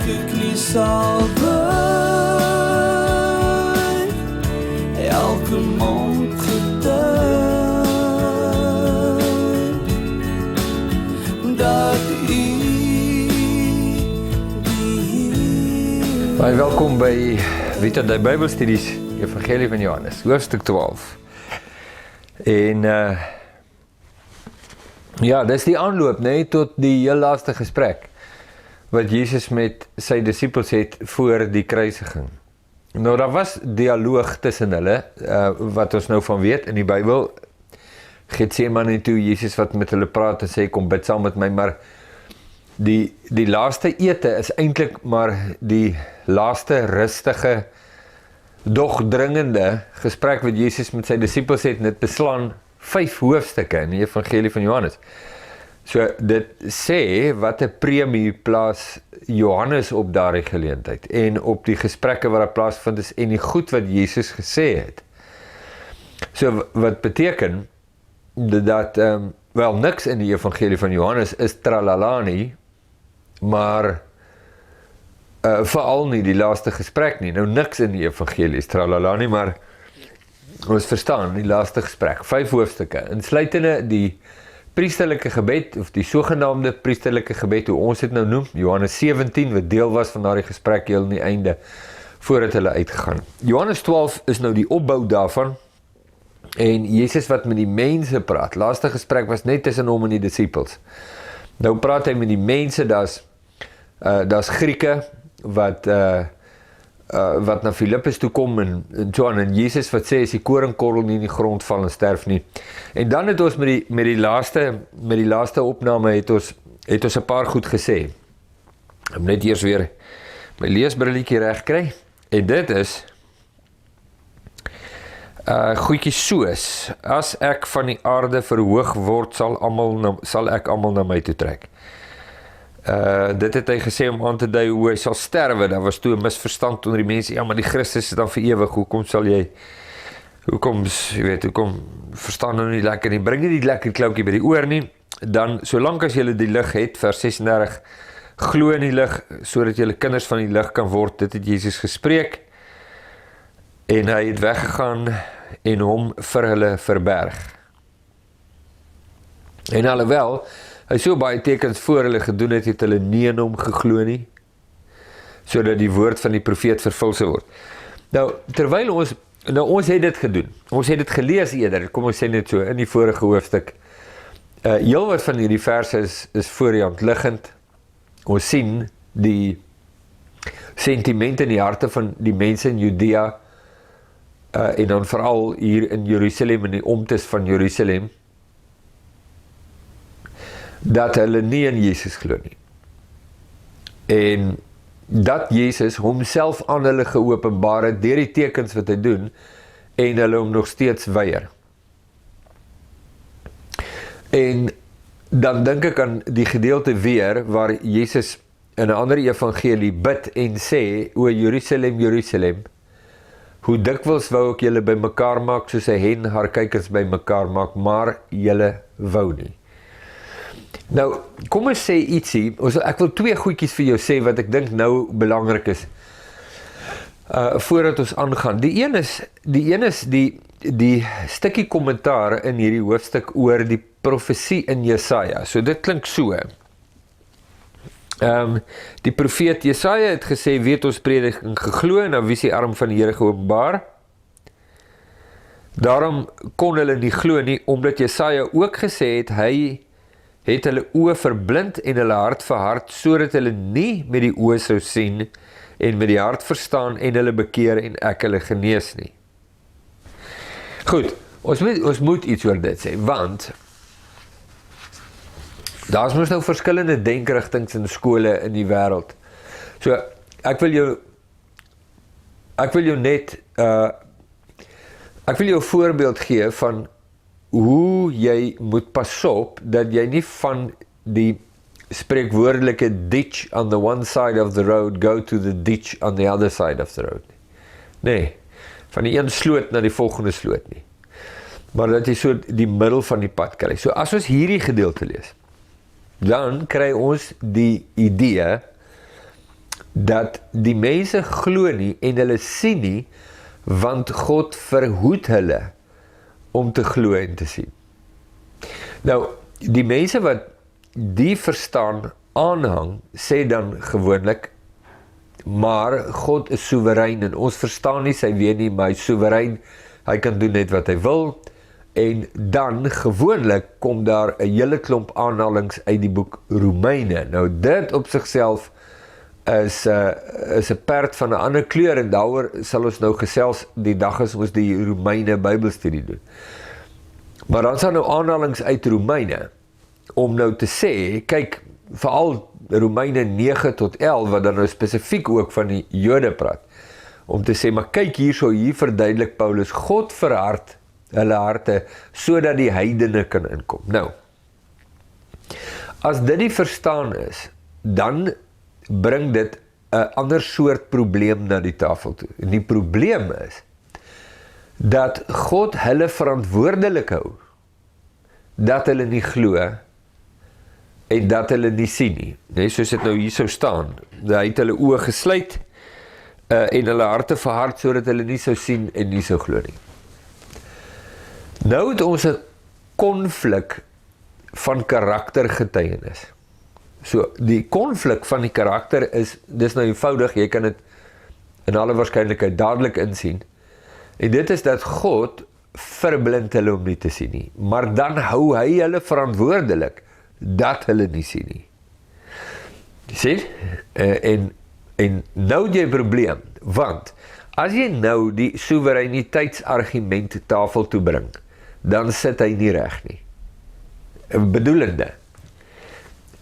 elke knie sal buig, elke mond getuig, dat U die Baie welkom by Vita die Bybelstudies, Evangelie van Johannes, hoofstuk 12. En ja, dis die aanloop, tot die heel laaste gesprek wat Jesus met sy disippels het voor die kruisiging. Nou, daar was dialoog tussen hulle, wat ons nou van weet in die Bybel. Getsemane toe, Jesus wat met hulle praat en sê, kom bid saam met my, maar die laaste ete is eintlik maar die laaste rustige, dog dringende gesprek wat Jesus met sy disippels het, en dit beslaan 5 hoofstukke in die Evangelie van Johannes. So dit sê wat 'n premie plaas Johannes op daardie geleentheid en op die gesprekke wat daar plaasvind is en die goed wat Jesus gesê het. So wat beteken dat wel niks in die Evangelie van Johannes is tralala nie, maar veral nie die laaste gesprek nie. Nou niks in die Evangelie is tralala nie, maar ons verstaan die laaste gesprek, 5 hoofstukke, insluitende die priesterlike gebed, of die sogenaamde priesterlike gebed, hoe ons dit nou noem, Johannes 17, wat deel was van daardie gesprek heel in die einde, voordat hulle uitgegaan. Johannes 12 is nou die opbou daarvan, en Jesus wat met die mense praat, laaste gesprek was net tussen hom en die disippels. Nou praat hy met die mense, daar's Grieke, wat na Filippus toe kom, en Johan en Jesus wat sê, as die koringkorrel nie in die grond val en sterf nie. En dan het ons met die laaste opname het ons 'n paar goed gesê. Ek moet net eers weer my leesbrilletjie reg kry, en dit is goedjies soos, as ek van die aarde verhoog word, sal ek almal na my toe trek. Dit het hy gesê om aan te dui hoe hy sal sterwe. Daar was toe 'n misverstand onder die mense, ja, maar die Christus is dan vir ewig, hoekom verstaan nou nie lekker nie, bring nie die lekker kloutjie by die oor nie, dan, solank as julle die lig het, vers 36, glo in die lig, sodat julle kinders van die lig kan word, dit het Jesus gespreek, en hy het weggegaan, en hom vir hulle verberg. En alhoewel, hy so baie tekens voor hulle gedoen het hulle nie in hom geglo nie, sodat die woord van die profeet vervul sou word. Nou, terwyl ons het dit gedoen, ons het dit gelees eerder, kom ons sê net so, in die vorige hoofstuk, heel wat van hierdie verse is voor die hand liggend, ons sien die sentimente in die harte van die mense in Judea, en dan veral hier in Jerusalem, in die omtes van Jerusalem, dat hulle nie in Jesus glo nie. En dat Jesus homself aan hulle geopenbaar het deur die tekens wat hy doen, en hulle hom nog steeds weier. En dan dink ek aan die gedeelte weer, waar Jesus in 'n ander evangelie bid en sê, o Jerusalem, Jerusalem, hoe dikwels wou ek julle by mekaar maak, soos 'n hen haar kykers by mekaar maak, maar julle wou nie. Nou, kom ons sê ietsie, ek wil 2 goedjies vir jou sê, wat ek dink nou belangrik is, voordat ons aangaan. Die een is die stukkie kommentaar in hierdie hoofstuk oor die profesie in Jesaja. So dit klink so. Die profeet Jesaja het gesê, wie het ons prediking geglo, en aan wie is die arm van die Here geopenbaar? Daarom kon hulle nie glo nie, omdat Jesaja ook gesê het, hy het hulle oë verblind en hulle hart verhard, sodat hulle nie met die oë sou sien, en met die hart verstaan, en hulle bekeer, en ek hulle genees nie. Goed, ons moet iets oor dit sê, want daar is mos nou verskillende denkrigtings in skole in die wêreld. So, ek wil jou jou voorbeeld gee van hoe jy moet pas op, dat jy nie van die spreekwoordelike ditch on the one side of the road, go to the ditch on the other side of the road. Nee, van die een sloot na die volgende sloot nie. Maar dat jy so die middel van die pad kry. So as ons hierdie gedeelte lees, dan kry ons die idee dat die mense glo nie en hulle sien nie, want God verhoed hulle om te glo en te sien. Nou, die mense wat die verstaan aanhang, sê dan gewoonlik, maar God is soewerein en ons verstaan nie sy weë nie, maar hy is soewerein, hy kan doen net wat hy wil, en dan gewoonlik kom daar 'n hele klomp aanhalings uit die boek Romeine. Nou dit op sigself is 'n perd van 'n ander kleur en daaroor sal ons nou gesels die dag as ons die Romeine Bybelstudie doen. Maar dan sal nou aanhalings uit Romeine om nou te sê, kyk, veral Romeine 9 tot 11 wat dan nou spesifiek ook van die Jode praat, om te sê, maar kyk hier verduidelik Paulus, God verhard hulle harte, sodat die heidene kan inkom. Nou, as dit die verstaan is, dan bring dit 'n ander soort probleem na die tafel toe. En die probleem is, dat God hulle verantwoordelik hou, dat hulle nie glo, en dat hulle nie sien nie. Nee, soos dit nou hier sou staan, hy het hulle oë gesluit, en hulle harte verhard, sodat hulle nie sou sien en nie sou glo nie. Nou het ons 'n konflik van karaktergetuienis. So, die konflik van die karakter is, dis nou eenvoudig, jy kan dit in alle waarskynlikheid dadelik insien, en dit is dat God verblind hulle om nie te sien nie, maar dan hou hy hulle verantwoordelik, dat hulle nie sien nie. Jy sien? En nou het jy 'n probleem, want as jy nou die soewereiniteitsargument tafel toe bring, dan sit hy nie reg nie. Bedoelende,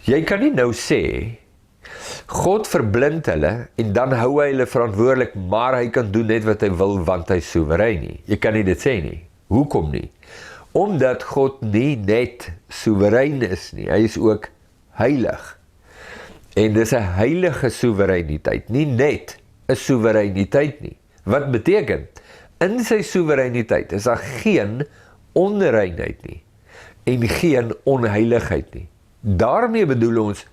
jy kan nie nou sê, God verblind hulle, en dan hou hy hulle verantwoordelik, maar hy kan doen net wat hy wil, want hy is soewerein nie. Jy kan nie dit sê nie. Hoekom nie? Omdat God nie net soewerein is nie, hy is ook heilig. En dis 'n heilige soewereiniteit, nie net 'n soewereiniteit nie. Wat beteken? In sy soewereiniteit is daar geen onreinheid nie, en geen onheiligheid nie. Daarmee bedoel ons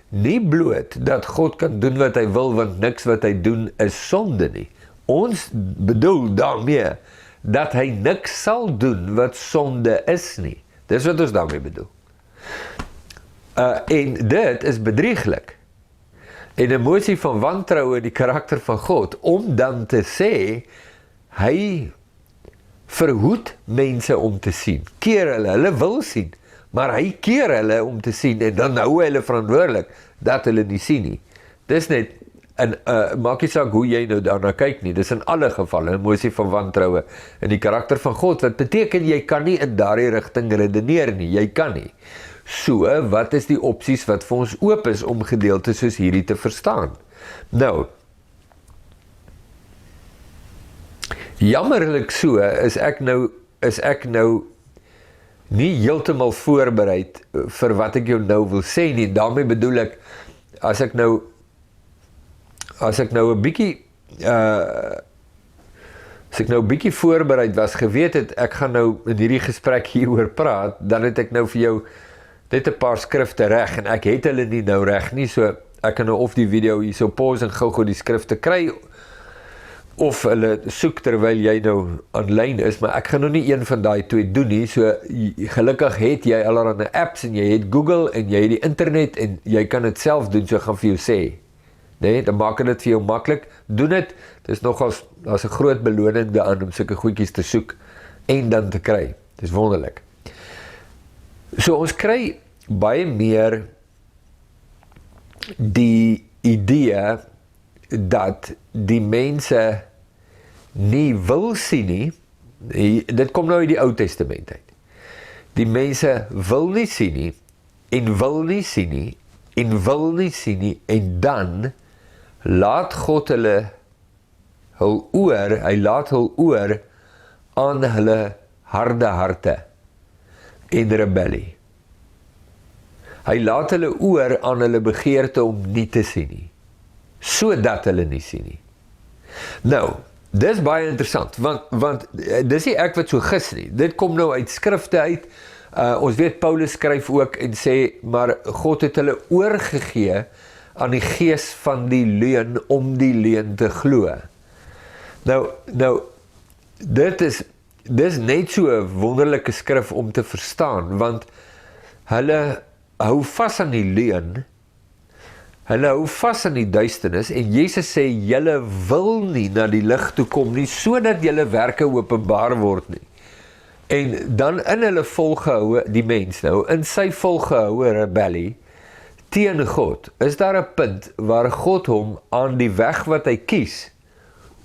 nie bloot dat God kan doen wat hy wil, want niks wat hy doen is sonde nie. Ons bedoel daarmee dat hy niks sal doen wat sonde is nie. Dis wat ons daarmee bedoel. En dit is bedrieglik. En 'n emosie van wantroue in die karakter van God, om dan te sê, hy verhoed mense om te sien. Keer hulle wil sien, maar hy keer hulle om te sien, en dan hou hy hulle verantwoordelik, dat hulle nie sien nie. Dis net, maak nie saak hoe jy nou daarna kyk nie, dis in alle gevalle 'n emosie van wantroue in die karakter van God, wat beteken jy kan nie in daardie rigting redeneer nie, jy kan nie. So, wat is die opsies wat vir ons oop is om gedeeltes soos hierdie te verstaan? Nou, jammerlik so, is ek nou nie heeltemal voorbereid vir wat ek jou nou wil sê nie. Daarmee bedoel ek, as ek nou 'n bietjie voorbereid was, geweet het, ek gaan nou in hierdie gesprek hieroor praat, dan het ek nou vir jou net 'n paar skrifte reg, en ek het hulle nie nou reg nie, so ek kan nou of die video hier so pause en gou die skrifte kry, of hulle soek terwyl jy nou aanlyn is, maar ek gaan nou nie een van daai twee doen nie, so gelukkig het jy allerlei apps, en jy het Google, en jy het die internet, en jy kan dit self doen, so ek gaan vir jou sê, nee, dan maak dit vir jou maklik, doen dit, dis nogals, daar's 'n groot beloning daaraan om sulke goedjies te soek, en dan te kry, dis wonderlik. So ons kry baie meer die idee dat die mense nie wil sien nie, dit kom nou uit die Ou Testament uit. Die mense wil nie sien nie, en wil nie sien nie, en wil nie sien nie, en dan laat God hy laat hul oor aan hulle harde harte en rebellie. Hy laat hulle oor aan hulle begeerte om nie te sien nie, sodat hulle nie sien nie. Nou, dis baie interessant, want dis nie ek wat so gis nie, dit kom nou uit skrifte uit, ons weet Paulus skryf ook en sê, maar God het hulle oorgegee aan die gees van die leuen om die leuen te glo. Nou dis net so 'n wonderlike skrif om te verstaan, want hulle hou vas aan die leuen, hulle hou vas aan die duisternis, en Jesus sê, julle wil nie na die lig toe kom nie, sodat julle werke openbaar word nie. En dan in hulle volgehoue, die mens nou, in sy volgehoue rebellie teen God, is daar 'n punt waar God hom aan die weg wat hy kies,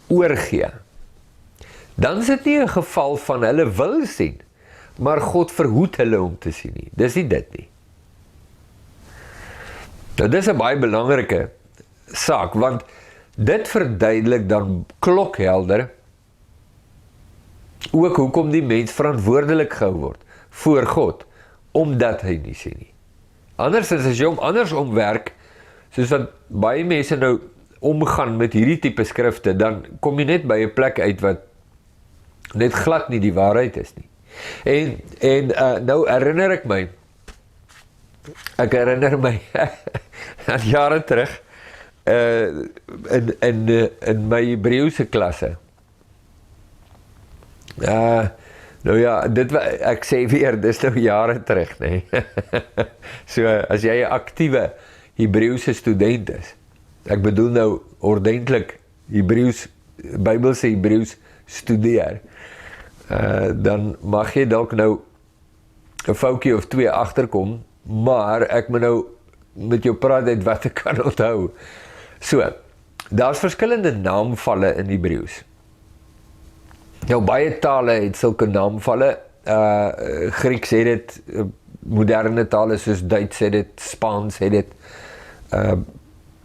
oorgee. Dan is dit nie 'n geval van hulle wil sien, maar God verhoed hulle om te sien nie. Dis nie dit nie. Nou, dis 'n baie belangrike saak, want dit verduidelik dan klokhelder ook hoekom die mens verantwoordelik gehou word voor God, omdat hy nie sien nie. Andersins as jy hom andersom werk, soos wat baie mense nou omgaan met hierdie tipe skrifte, dan kom jy net by 'n plek uit wat net glad nie die waarheid is nie. En nou herinner ek my aan jare terug, in my Hebreëse klasse. Nou ja, ek sê weer, dis nou jare terug, nee. So, as jy 'n aktiewe Hebreëse student is, ek bedoel nou ordentlik Hebreëus, Bybelse Hebreëus studeer, dan mag jy dalk nou 'n foutjie of twee agterkom, maar ek moet nou met jou praat uit wat ek kan onthou. So, daar's verskillende naamvalle in Hebreëus. Nou, baie tale het sulke naamvalle, Grieks het dit, moderne tale soos Duits het dit, Spaans het dit,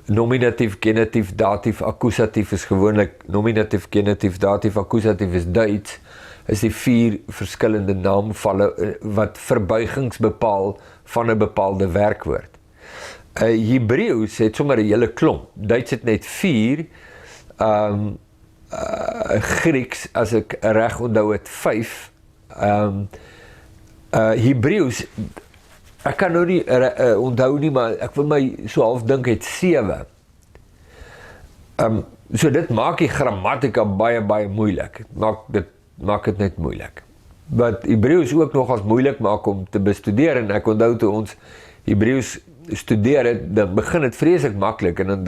nominatief, genitief, datief, akkusatief is gewoonlik, nominatief, genitief, datief, akkusatief is Duits, is die 4 verskillende naamvalle wat verbuigings bepaal van 'n bepaalde werkwoord. Hebreëus het sommer 'n hele klomp, Duits het net 4, Grieks, as ek reg onthou het 5, Hebreëus, ek kan nou nie onthou nie, maar ek wil my so half dink het 7. So dit maak die grammatika baie moeilik. Maak dit net moeilik. Wat Hebreëus ook nogals moeilik maak om te bestudeer, en ek onthou toe ons Hebreëus studeer het, dan begin dit vreeslik maklik, en dan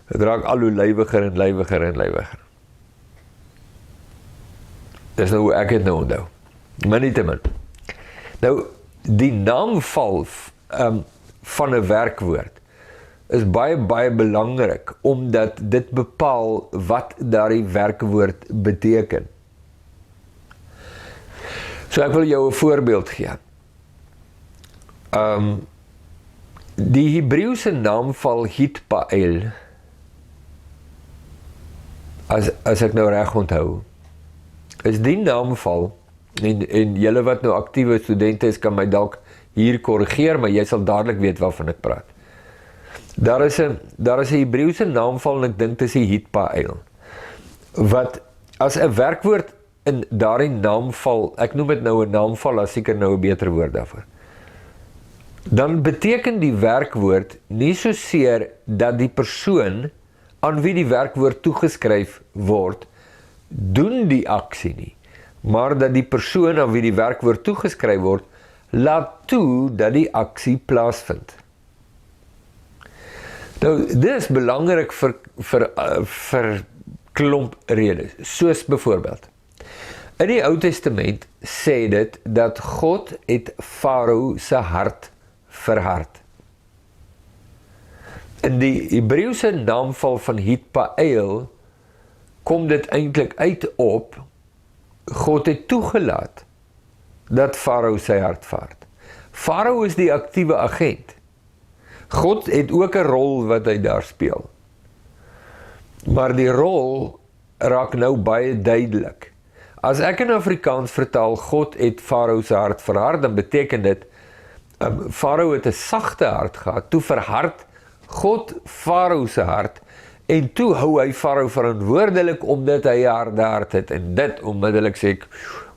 raak al hoe lywiger. Dis nou hoe ek het nou onthou. Maar nie te min. Nou, die naamval van 'n werkwoord is baie belangrik, omdat dit bepaal wat daardie werkwoord beteken. So ek wil jou 'n voorbeeld gee. Die Hebreëse naamval Hitpael, as ek nou reg onthou, is die naamval, en julle wat nou aktiewe studente is, kan my dalk hier korrigeer, maar jy sal dadelik weet waarvan ek praat. Daar is 'n Hebreëse naamval, en ek dink dit is die Hitpael, wat as 'n werkwoord in daardie naamval, ek noem dit nou 'n naamval, as seker nou 'n beter woord daarvoor, dan beteken die werkwoord nie soseer dat die persoon aan wie die werkwoord toegeskryf word, doen die aksie nie, maar dat die persoon aan wie die werkwoord toegeskryf word, laat toe dat die aksie plaasvind. Nou, dit is belangrik vir klomp redes, soos byvoorbeeld, in die Ou Testament sê dit dat God het Farao se hart verhard. In die Hebreëse naamval van Hitpael kom dit eintlik uit op, God het toegelaat dat Farao sy hart verhard. Farao is die aktiewe agent. God het ook 'n rol wat hy daar speel. Maar die rol raak nou baie duidelik. As ek in Afrikaans vertaal, God het Farao se hart verhard, dan beteken dit, Farao het 'n sagte hart gehad, toe verhard God Farao se hart, en toe hou hy Farao verantwoordelik omdat hy 'n harde hart het, en dit onmiddellik sê ek,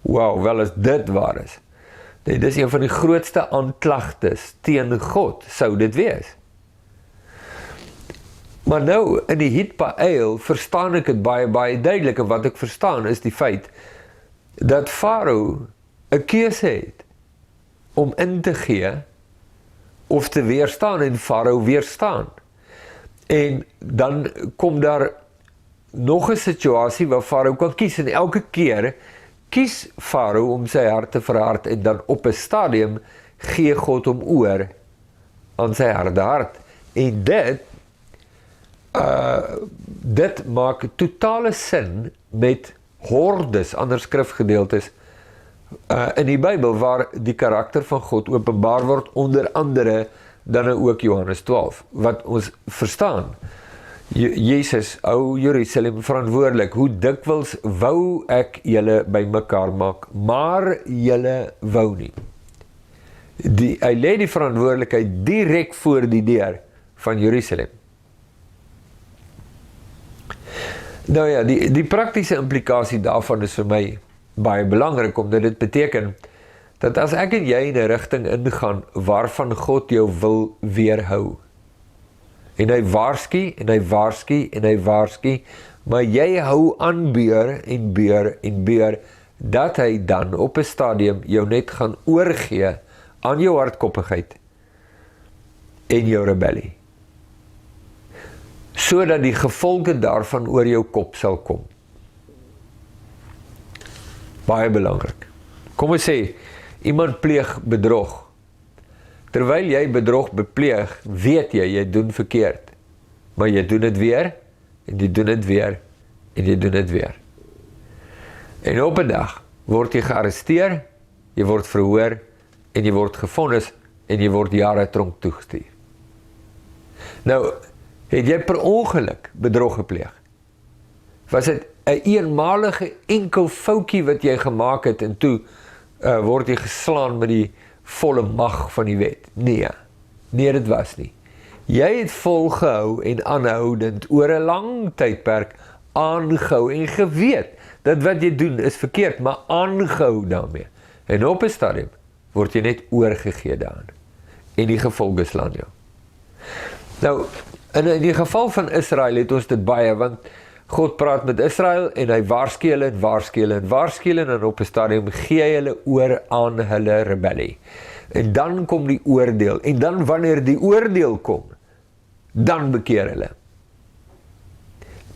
wow, wel as dit waar is. Dit is een van die grootste aanklagtes teen God, sou dit wees. Maar nou, in die Hitpael verstaan ek dit baie, baie duidelik, en wat ek verstaan is die feit, dat Farao 'n keuse het, om in te gee, of te weerstaan, en Farao weerstaan. En dan kom daar nog 'n situasie waar Farao kan kies, en elke keer kies Farao om sy hart te verhard, en dan op 'n stadium gee God hom oor aan sy harde hart. En dit maak totale sin met hordes ander skrifgedeeltes in die Bybel, waar die karakter van God openbaar word, onder andere dan ook Johannes 12, wat ons verstaan. Jesus, ou Jerusalem, verantwoordelik, hoe dikwels wou ek julle bymekaar maak, maar julle wou nie. Hy lê die verantwoordelikheid direk voor die deur van Jerusalem. Nou ja, die praktiese implikasie daarvan is vir my baie belangrik, omdat dit beteken dat as ek en jy in 'n rigting ingaan waarvan God jou wil weerhou, en hy waarsku, en hy waarsku, en hy waarsku, maar jy hou aan beur en beur en beur, dat hy dan op 'n stadium jou net gaan oorgee aan jou hardkoppigheid en jou rebellie, sodat die gevolge daarvan oor jou kop sal kom. Baie belangrik. Kom ons sê, iemand pleeg bedrog. Terwyl jy bedrog bepleeg, weet jy doen verkeerd. Maar jy doen dit weer, en jy doen dit weer, en jy doen dit weer. En op 'n dag word jy gearresteer, jy word verhoor, en jy word gevonnis, en jy word jare tronk toegestuur. Nou, het jy per ongeluk bedrog gepleeg? Was dit 'n eenmalige enkel foutjie wat jy gemaak het, en toe word jy geslaan met die volle mag van die wet? Nee, dit was nie. Jy het volgehou en aanhoudend oor 'n lang tydperk aangehou en geweet dat wat jy doen is verkeerd, maar aangehou daarmee. En op 'n stadium word jy net oorgegee daaraan. En die gevolge slaan jou. Nou, in die geval van Israel het ons dit baie, want God praat met Israel, en hy waarsku hulle, en waarsku hulle, en waarsku hulle, en op 'n stadium gee hy hulle oor aan hulle rebellie. En dan kom die oordeel, en dan wanneer die oordeel kom, dan bekeer hulle.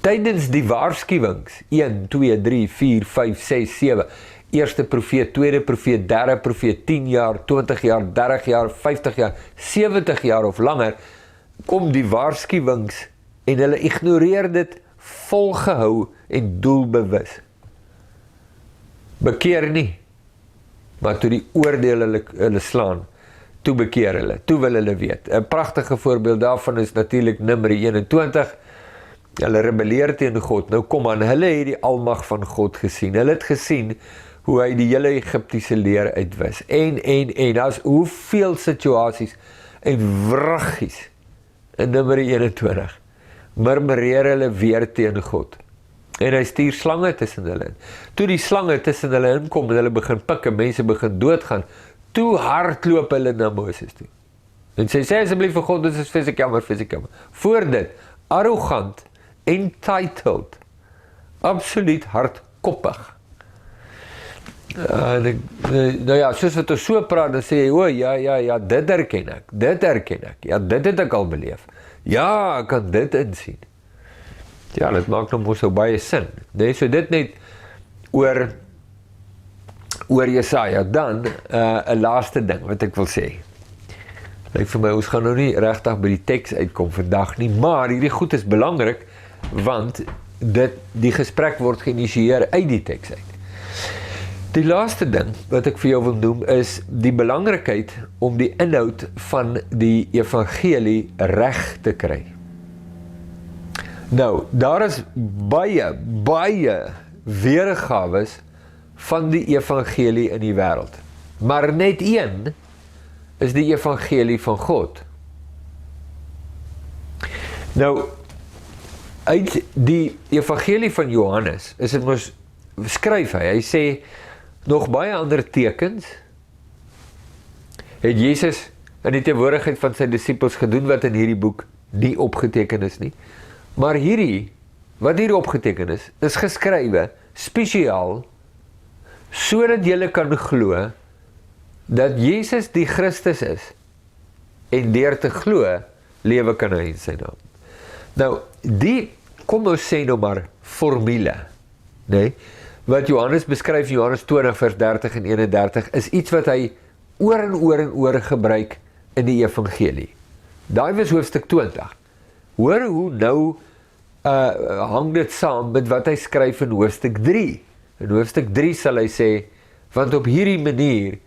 Tydens die waarskuwings, 1, 2, 3, 4, 5, 6, 7, eerste profeet, tweede profeet, derde profeet, 10 jaar, 20 jaar, 30 jaar, 50 jaar, 70 jaar of langer, kom die waarskuwings, en hulle ignoreer dit volgehou en doelbewus. Bekeer nie, maar toe die oordeel hulle slaan, toe bekeer hulle, toe wil hulle weet. 'n pragtige voorbeeld daarvan is natuurlik Numeri 21, hulle rebelleer teen God. Nou kom aan, hulle het die almag van God gesien, hulle het gesien hoe hy die hele Egiptiese leer uitwis, en, daar's hoeveel situasies en wraggies in Numeri 21, murmureer hulle weer teen God. En hy stuur slange tussen hulle in. Toe die slange tussen hulle inkom, en hulle begin pik, en mense begin doodgaan, toe hardloop hulle na Moses toe. En sê asseblief vir God, dit is fisiek jammer. Voor dit, arrogant, entitled, absoluut hardkoppig. Nou ja, soos wat ons so praat, dan sê jy, ja, dit herken ek, ja, dit het ek al beleef. Ja, ek kan dit insien. Ja, dit maak nou mos so baie sin. Nee, so dit net oor Jesaja. Dan, 'n laaste ding wat ek wil sê. Lyk vir my, ons gaan nou nie regtig by die teks uitkom vandag nie, maar hierdie goed is belangrik, want die gesprek word geïnisieer uit die teks uit. Die laaste ding wat ek vir jou wil noem is die belangrikheid om die inhoud van die evangelie reg te kry. Nou, daar is baie weergawes van die evangelie in die wêreld. Maar net een is die evangelie van God. Nou, uit die evangelie van Johannes is dit mos, skryf hy sê, nog baie ander tekens het Jesus in die teenwoordigheid van sy disippels gedoen wat in hierdie boek nie opgeteken is nie. Maar hierdie, wat hier opgeteken is geskrywe spesiaal sodat julle kan glo dat Jesus die Christus is en deur te glo lewe kan hy in sy naam. Nou, die, kom ons sê nou maar formule, nee, wat Johannes beskryf in Johannes 20 vers 30 en 31 is iets wat hy oor en oor gebruik in die evangelie. Daai was hoofstuk 20. Hoor hoe nou hang dit saam met wat hy skryf in hoofstuk 3. In hoofstuk 3 sal hy sê, want op hierdie manier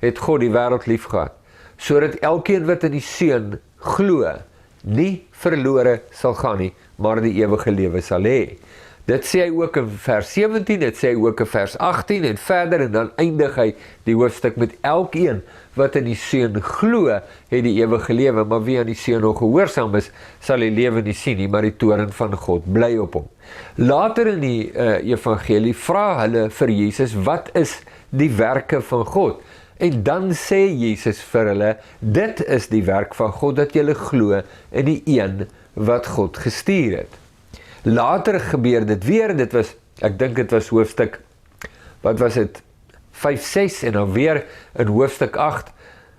het God die wêreld lief gehad, sodat elkeen wat in die Seun glo, nie verlore sal gaan nie, maar die ewige lewe sal hê. Dit sê hy ook in vers 17, dit sê hy ook in vers 18 en verder, en dan eindig hy die hoofstuk met elkeen wat in die Seun glo, het die ewige lewe, maar wie aan die Seun nog gehoorsaam is, sal die lewe nie sien nie, maar die toorn van God bly op hom. Later in die evangelie vra hulle vir Jesus, wat is die werke van God? En dan sê Jesus vir hulle, dit is die werk van God, dat julle glo in die een wat God gestuur het. Later gebeur dit weer, ek dink dit was hoofstuk, wat was dit, 5, 6 en dan weer in hoofstuk 8,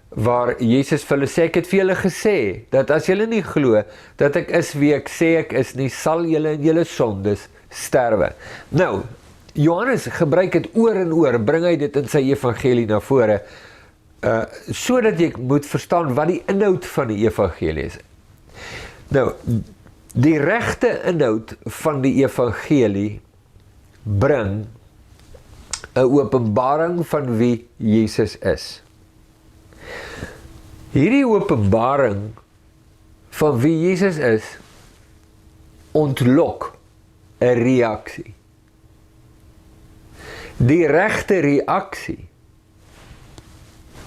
waar Jesus vir hulle sê, ek het vir julle gesê, dat as julle nie glo, dat ek is wie ek sê ek is nie, sal julle in julle sondes sterwe. Nou, Johannes gebruik het oor en oor, bring hy dit in sy evangelie na vore, sodat jy moet verstaan wat die inhoud van die evangelie is. Nou, die regte inhoud van die evangelie bring 'n openbaring van wie Jesus is. Hierdie openbaring van wie Jesus is, ontlok 'n reaksie. Die regte reaksie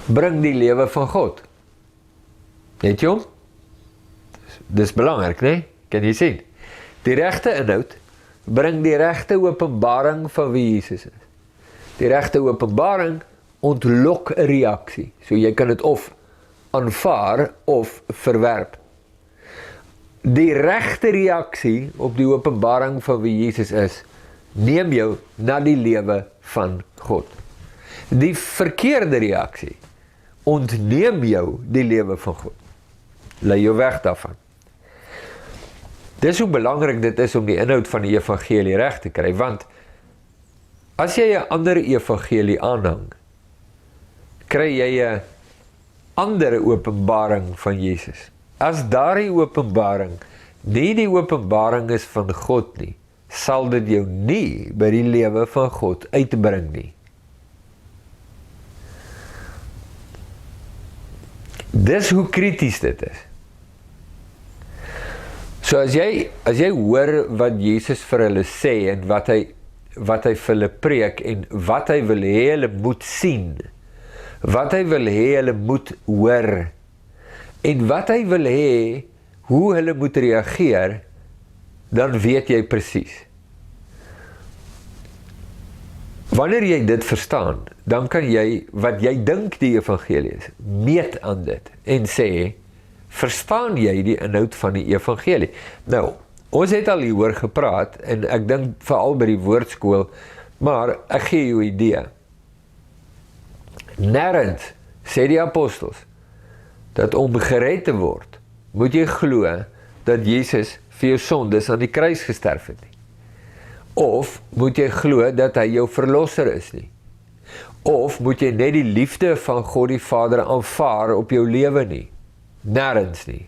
bring die lewe van God. Weet jy hom? Dis belangrik, né? Kan jy sien? Die regte inhoud bring die regte openbaring van wie Jesus is. Die regte openbaring ontlok 'n reaksie. So jy kan dit of aanvaar of verwerp. Die regte reaksie op die openbaring van wie Jesus is, neem jou na die lewe van God. Die verkeerde reaksie ontneem jou die lewe van God. Lei jou weg daarvan. Dis hoe belangrik dit is om die inhoud van die evangelie reg te kry, want as jy 'n ander evangelie aanhang, kry jy 'n ander openbaring van Jesus. As daardie openbaring nie die openbaring is van God nie, sal dit jou nie by die lewe van God uitbring nie. Dis hoe krities dit is. So as jy hoor wat Jesus vir hulle sê en wat hy vir hulle preek en wat hy wil hê hulle moet sien, wat hy wil hê hulle moet hoor en wat hy wil hê hoe hulle moet reageer, dan weet jy presies. Wanneer jy dit verstaan, dan kan jy, wat jy dink die evangelie is, meet aan dit en sê, verstaan jy die inhoud van die evangelie? Nou, ons het al hieroor gepraat, en ek dink veral by die woordskool, maar ek gee jou 'n idee. Nêrens sê die apostels, dat om gered te word, moet jy glo, dat Jesus vir jou sondes aan die kruis gesterf het nie. Of moet jy glo dat hy jou verlosser is nie? Of moet jy net die liefde van God die Vader aanvaar op jou lewe nie? Nêrens nie.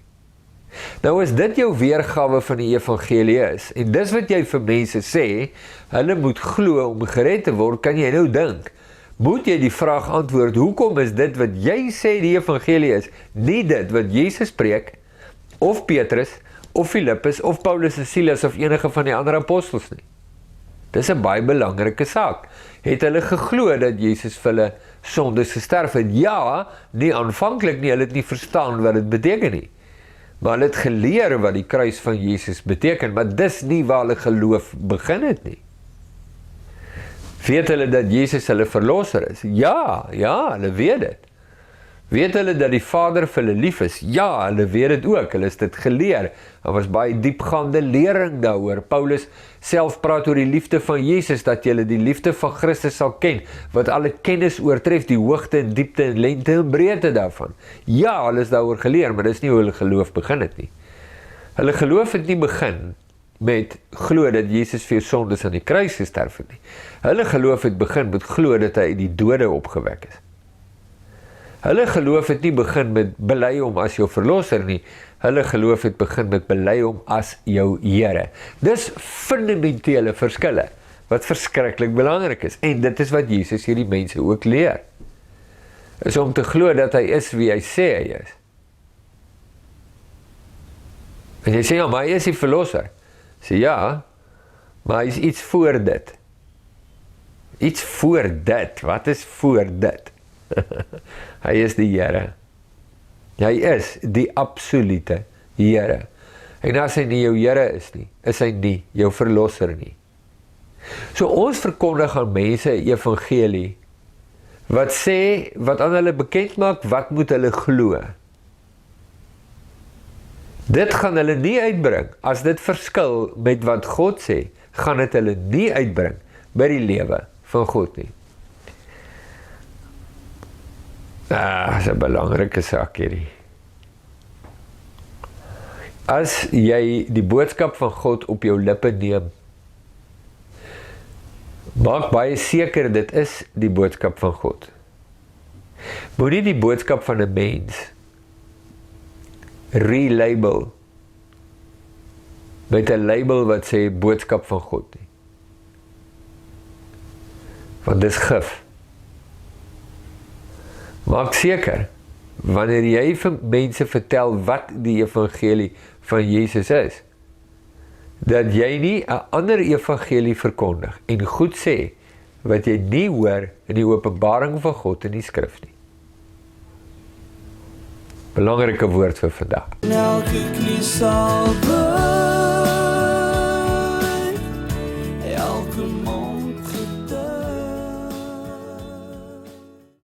Nou as dit jou weergawe van die evangelie is, en dis wat jy vir mense sê, hulle moet glo om gered te word, kan jy nou dink, moet jy die vraag antwoord, hoekom is dit wat jy sê die evangelie is, nie dit wat Jesus preek, of Petrus, of Filippus, of Paulus en Silas, of enige van die ander apostels nie? Dis 'n baie belangrike saak. Het hulle geglo dat Jesus vir hulle sondes gesterf het? Ja, nie aanvanklik nie, hulle het nie verstaan wat dit beteken nie. Maar hulle het geleer wat die kruis van Jesus beteken, maar dis nie waar hulle geloof begin het nie. Weet hulle dat Jesus hulle verlosser is? Ja, hulle weet dit. Weet hulle dat die Vader vir hulle lief is? Ja, hulle weet dit ook, hulle is dit geleer. Daar was baie diepgaande lering daaroor. Paulus self praat oor die liefde van Jesus, dat julle die liefde van Christus sal ken, wat alle kennis oortref, die hoogte en diepte en lengte en breedte daarvan. Ja, hulle is daaroor geleer, maar dis nie hoe hulle geloof begin het nie. Hulle geloof het nie begin met glo dat Jesus vir jou sondes aan die kruis gesterf het nie. Hulle geloof het begin met glo dat hy uit die dode opgewek is. Hulle geloof het nie begin met bely hom as jou verlosser nie. Hulle geloof het begin met bely hom as jou Here. Dis fundamentele verskille wat verskriklik belangrik is. En dit is wat Jesus hierdie mense ook leer. Is om te glo dat hy is wie hy sê hy is. En jy sê, ja, maar hy is die verlosser. Sê ja, maar hy is iets voor dit. Iets voor dit. Wat is voor dit? Hy is die Here. Hy is die absolute Here. En as hy nie jou Here is nie, is hy nie jou verlosser nie. So ons verkondig aan mense 'n evangelie wat sê, wat aan hulle bekend maak, wat moet hulle glo. Dit gaan hulle nie uitbring. As dit verskil met wat God sê, gaan dit hulle nie uitbring by die lewe van God nie. Dis 'n belangrike saak hierdie. As jy die boodskap van God op jou lippe neem, maak baie seker dit is die boodskap van God. Moenie die boodskap van 'n mens relabel met 'n label wat sê boodskap van God nie. Want dis gif. Maak seker, wanneer jy vir mense vertel wat die evangelie van Jesus is, dat jy nie 'n ander evangelie verkondig en goed sê wat jy nie hoor in die openbaring van God in die skrif nie. Belangrike woord vir vandag. Elke knie sal buig.